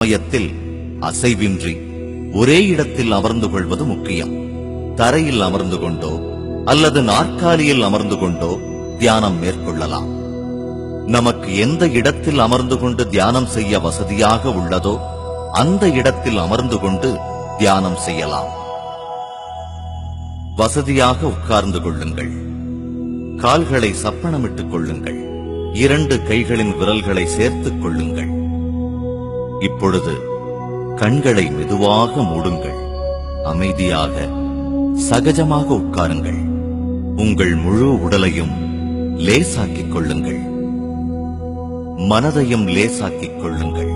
சமயத்தில் அசைவின்றி ஒரே இடத்தில் அமர்ந்து கொள்வது முக்கியம். தரையில் அமர்ந்து கொண்டோ அல்லது நாற்காலியில் அமர்ந்து கொண்டோ தியானம் மேற்கொள்ளலாம். நமக்கு எந்த இடத்தில் அமர்ந்து கொண்டு தியானம் செய்ய வசதியாக உள்ளதோ அந்த இடத்தில் அமர்ந்து கொண்டு தியானம் செய்யலாம். வசதியாக உட்கார்ந்து கொள்ளுங்கள். கால்களை சப்பனமிட்டுக் கொள்ளுங்கள். 2 கைகளின் விரல்களை சேர்த்துக் கொள்ளுங்கள். இப்பொழுது கண்களை மெதுவாக மூடுங்கள். அமைதியாக சகஜமாக உட்காருங்கள். உங்கள் முழு உடலையும் லேசாக்கிக் கொள்ளுங்கள். மனதையும் லேசாக்கிக் கொள்ளுங்கள்.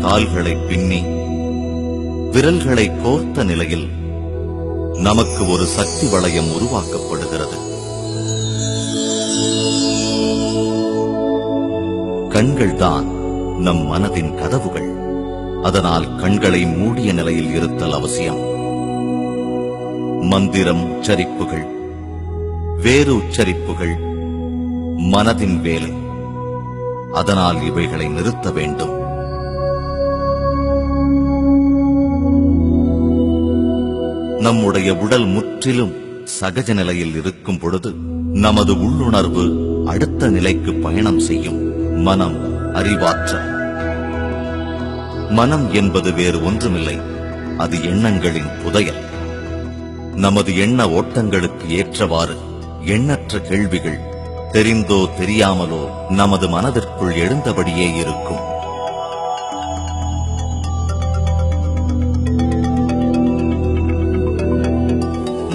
கால்களை பின்னி விரல்களை கோர்த்த நிலையில் நமக்கு ஒரு சக்தி வளையம் உருவாக்கப்படுகிறது. கண்கள்தான் நம் மனதின் கதவுகள். அதனால் கண்களை மூடிய நிலையில் இருத்தல் அவசியம். மந்திரம் உச்சரிப்புகள், வேறு உச்சரிப்புகள் மனதின் வேலை. அதனால் இவைகளை நிறுத்த வேண்டும். நம்முடைய உடல் முற்றிலும் சகஜ நிலையில் இருக்கும் பொழுது நமது உள்ளுணர்வு அடுத்த நிலைக்கு பயணம் செய்யும். மனம் அறிவாற்றல். மனம் என்பது வேறு ஒன்றுமில்லை, அது எண்ணங்களின் புதையல். நமது எண்ண ஓட்டங்களுக்கு ஏற்றவாறு எண்ணற்ற கேள்விகள் தெரிந்தோ தெரியாமலோ நமது மனதிற்குள் எழுந்தபடியே இருக்கும்.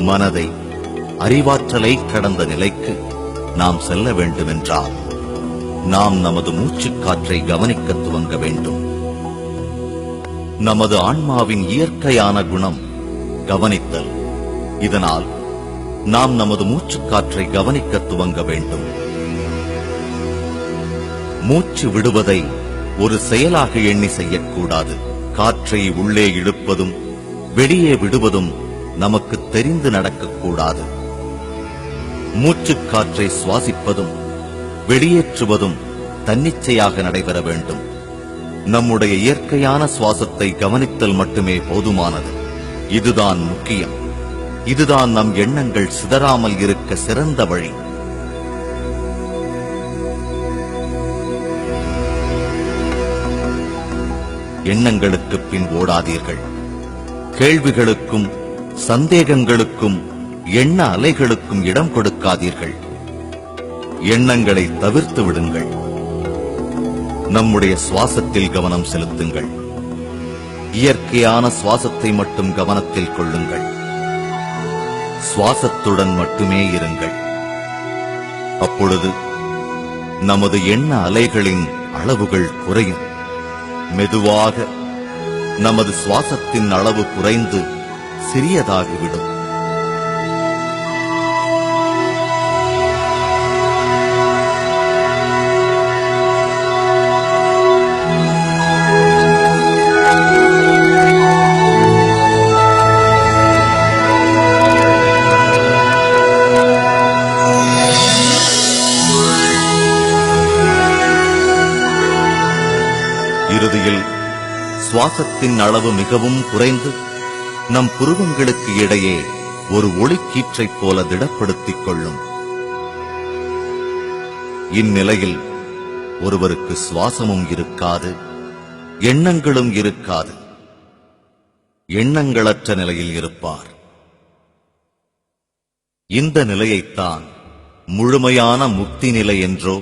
மனதை அறிவாற்றலை கடந்த நிலைக்கு நாம் செல்ல வேண்டுமென்றால் நாம் நமது மூச்சுக்காற்றை கவனிக்க துவங்க வேண்டும். நமது ஆன்மாவின் இயற்கையான குணம் கவனித்தல். இதனால் நாம் நமது மூச்சுக்காற்றை கவனிக்க துவங்க வேண்டும். மூச்சு விடுவதை ஒரு செயலாக எண்ணி செய்யக்கூடாது. காற்றை உள்ளே இழுப்பதும் வெளியே விடுவதும் நமக்கு தெரிந்து நடக்கக்கூடாது. மூச்சுக்காற்றை சுவாசிப்பதும் வெளியேற்றுவதும் தன்னிச்சையாக நடைபெற வேண்டும். நம்முடைய இயற்கையான சுவாசத்தை கவனித்தல் மட்டுமே போதுமானது. இதுதான் முக்கியம். இதுதான் நம் எண்ணங்கள் சிதறாமல் இருக்க சிறந்த வழி. எண்ணங்களுக்கு பின் ஓடாதீர்கள். கேள்விகளுக்கும் சந்தேகங்களுக்கும் எண்ண அலைகளுக்கும் இடம் கொடுக்காதீர்கள். எண்ணங்களை தவிர்த்து விடுங்கள். நம்முடைய சுவாசத்தில் கவனம் செலுத்துங்கள். இயற்கையான சுவாசத்தை மட்டும் கவனத்தில் கொள்ளுங்கள். சுவாசத்துடன் மட்டுமே இருங்கள். அப்பொழுது நமது எண்ண அலைகளின் அளவுகள் குறையும். மெதுவாக நமது சுவாசத்தின் அளவு குறைந்து சிறியதாகிவிடும். இறுதியில் சுவாசத்தின் அளவு மிகவும் குறைந்து நம் புருவங்களுக்கு இடையே ஒரு ஒளிக்கீற்றைப் போல திடப்படுத்திக் கொள்ளும். இந்நிலையில் ஒருவருக்கு சுவாசமும் இருக்காது, எண்ணங்களும் இருக்காது. எண்ணங்களற்ற நிலையில் இருப்பார். இந்த நிலையைத்தான் முழுமையான முக்தி நிலை என்றோ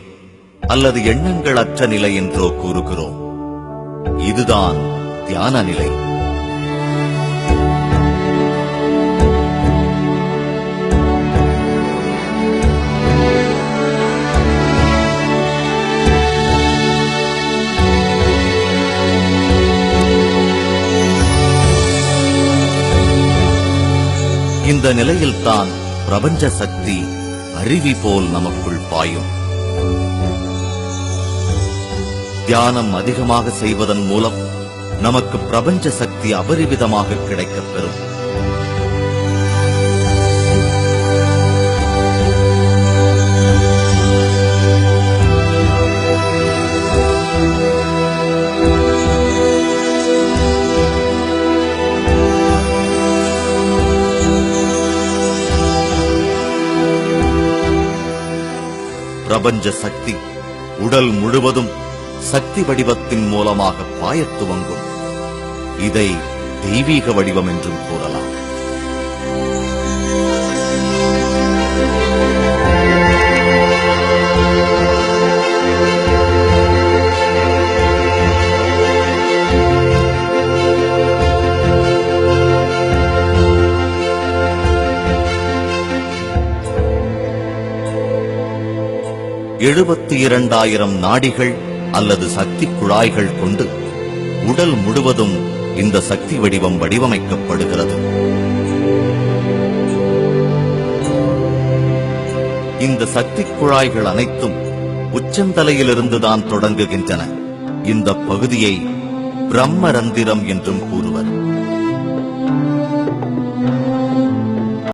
அல்லது எண்ணங்களற்ற நிலை என்றோ கூறுகிறோம். இதுதான் தியான நிலை. இந்த நிலையில்தான் பிரபஞ்ச சக்தி அருவி போல் நமக்குள் பாயும். தியானம் அதிகமாக செய்வதன் மூலம் நமக்கு பிரபஞ்ச சக்தி அபரிவிதமாக கிடைக்கப் பெறும். பிரபஞ்ச சக்தி உடல் முழுவதும் சக்தி வடிவத்தின் மூலமாக பாயத் துவங்கும். இதை தெய்வீக வடிவம் என்றும் கூறலாம். எழுபத்தி 72,000 நாடிகள் அல்லது சக்தி குழாய்கள் கொண்டு உடல் முழுவதும் இந்த சக்தி வடிவம் வடிவமைக்கப்படுகிறது. இந்த சக்தி குழாய்கள் அனைத்தும் உச்சந்தலையிலிருந்துதான் தொடங்குகின்றன. இந்த பகுதியை பிரம்மரந்திரம் என்றும் கூறுவர்.